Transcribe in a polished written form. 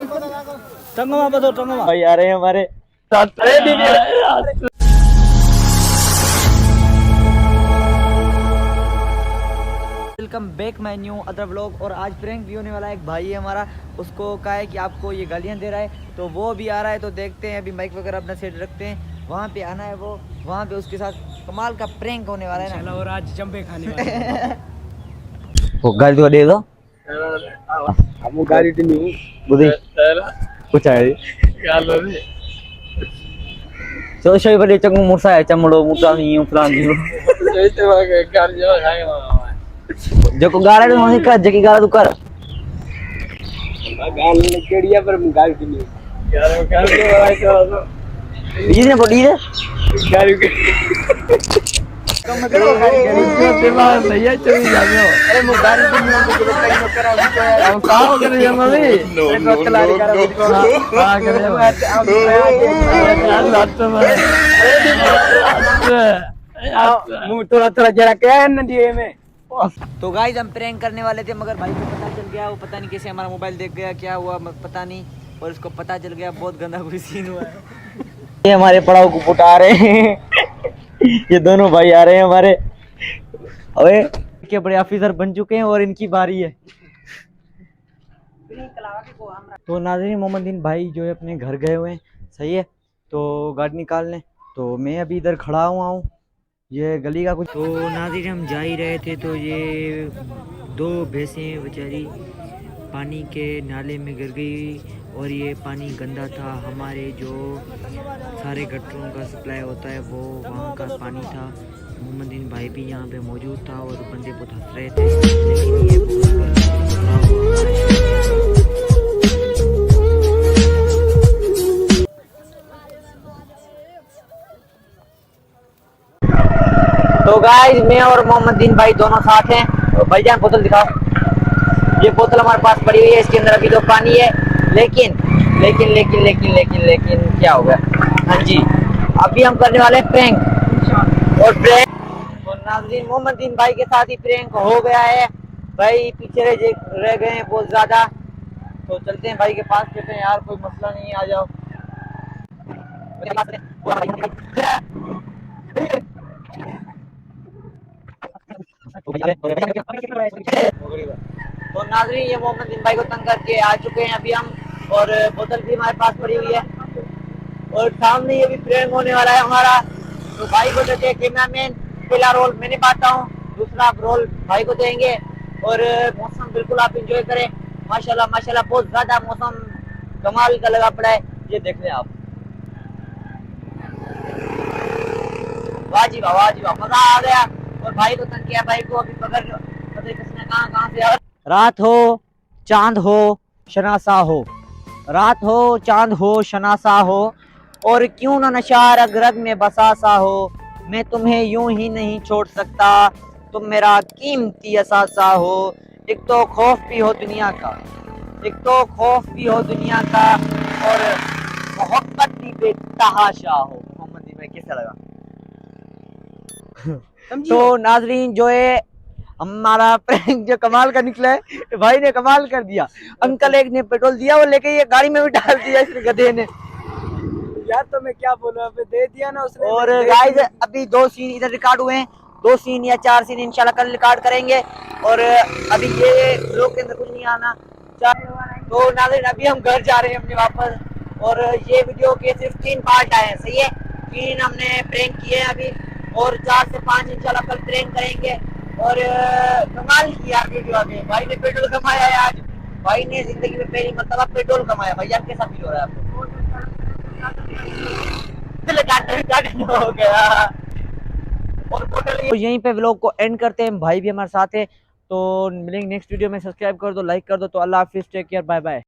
टंगवा बताओ, टंगवा भाई आ रहे हैं हमारे साथ। Welcome back my new other vlog. और आज प्रैंक भी होने वाला है। एक भाई है हमारा, उसको कहा है कि आपको ये गालियाँ दे रहा है, तो वो भी आ रहा है। तो देखते हैं, अभी माइक वगैरह अपना सेट रखते हैं, वहाँ पे आना है वो, वहाँ पे उसके साथ कमाल का प्रैंक होने वाला है ना। और आज जंपे खाने वाले हैं। वो गाली तो दे दो, हम गाड़ी नहीं बुद्धि कुछ है चलो शोई बड़े चंगू मुर्सा है, चमड़ो मुर्सा नहीं उपरान दियो जो को गाड़ा तो नहीं कर, जकी गाड़ा तू कर गाल केड़िया पर गाड़ी नहीं यार गाल के भाई तो ये ने बड़ी है गाड़ी के कम करो गाड़ी के दिमाग सही है चली जाओ। अरे मु गाड़ी तो नहीं तो कहीं न करा हम काम कर रहे हैं मम्मी नो नो हां कर रहे हैं मुंह थोड़ा थोड़ा जरा क्या है नदिए में। तो गाइस हम प्रैंक करने वाले थे, मगर भाई को पता चल गया, वो पता नहीं कैसे हमारा मोबाइल देख गया, क्या हुआ पता नहीं, और उसको पता चल गया। बहुत गंदा कोई सीन हुआ है। ये हमारे पड़ाव को पुटा रहे हैं ये दोनों भाई आ रहे हैं हमारे, अबे के बड़े ऑफिसर बन चुके हैं और इनकी बारी है। तो नाज़रीन, मोहम्मदीन भाई जो है अपने घर गए हुए हैं, सही है, तो गाड़ी निकालने, तो मैं अभी इधर खड़ा हुआ हूँ, ये गली का कुछ। तो नाज़रीन हम जा ही रहे थे, तो ये दो भैंसें बेचारी पानी के नाले में गिर गई, और ये पानी गंदा था। हमारे जो सारे गटरों का सप्लाई होता है वो वहाँ का पानी था। मोहम्मदीन भाई भी यहाँ पे मौजूद था और बंदे बहुत हंस रहे थे, लेकिन ये तो गाइस मैं और मोहम्मदीन भाई दोनों साथ हैं। भाईजान बोतल दिखाओ। ये बोतल हमारे पास पड़ी हुई है, इसके अंदर अभी तो पानी है, लेकिन लेकिन लेकिन लेकिन लेकिन लेकिन क्या हो गया। हाँ जी, अभी हम करने वाले हैं प्रैंक। और प्रैंक तो नाज़रीन मोहम्मदीन भाई के साथ ही प्रैंक हो गया है। भाई पीछे रह गए हैं बहुत ज्यादा, तो चलते हैं भाई के पास, कहते हैं यार कोई मसला नहीं है, आ जाओ। तो नाज़रीन ये मोहम्मदीन भाई को तंग करके आ चुके हैं अभी हम, और बोतल भी हमारे पास पड़ी हुई है, और सामने ये भी प्रैंक होने वाला है हमारा। तो भाई को देते हैं कैमरामैन, पहला रोल मैं निभाता हूँ, दूसरा रोल भाई को देंगे। और मौसम बिल्कुल आप एंजॉय करें, माशाल्लाह माशाल्लाह बहुत ज्यादा मौसम कमाल का लगा पड़ा है, ये देख लें आप। वाह जी वाह, वाह जी वाह, मजा आ गया। और भाई को तंग किया, भाई को अभी पकड़ किसने कहाँ से। रात हो चांद हो शनासा हो, रात हो चांद हो शनासा हो, और क्यों ना नशा रग रग में बसासा हो, मैं तुम्हें यूं ही नहीं छोड़ सकता, तुम मेरा कीमती असासा हो। एक तो खौफ भी हो दुनिया का, एक तो खौफ भी हो दुनिया का, और मोहब्बत भी बेतहाशा हो। मोहम्मद में कैसा लगा? तो नाजरीन जो है हमारा प्रैंक जो कमाल का निकला है, भाई ने कमाल कर दिया। अंकल एक ने पेट्रोल दिया, वो लेके ये गाड़ी में भी डाल दिया इस गधे ने। यार तो मैं क्या बोलूं, अब दे दिया ना उसने। और गाइस अभी 2 सीन इधर रिकॉर्ड हुए हैं, 2 सीन या 4 सीन इंशाल्लाह कल रिकॉर्ड करेंगे। और अभी ये लोग के अंदर कुछ नहीं आना। तो नाज़रीन अभी हम घर जा रहे हैं अपने वापस, और ये वीडियो के सिर्फ 3 पार्ट आए हैं, सही है, 3 हमने प्रैंक किए हैं अभी, और 4 से 5 इंशाल्लाह कल प्रैंक करेंगे। और कमाल किया वीडियो अभी, भाई ने पेट्रोल कमाया है आज, भाई ने जिंदगी में पहली मतलब पेट्रोल कमाया। भाई यार कैसा फील हो रहा है आपको? हो गया। और यहीं पे व्लॉग को एंड करते हैं, भाई भी हमारे साथ है, तो मिलेंगे नेक्स्ट वीडियो में। सब्सक्राइब कर दो, लाइक कर दो। तो अल्लाह हाफिज़, टेक केयर, बाय बाय।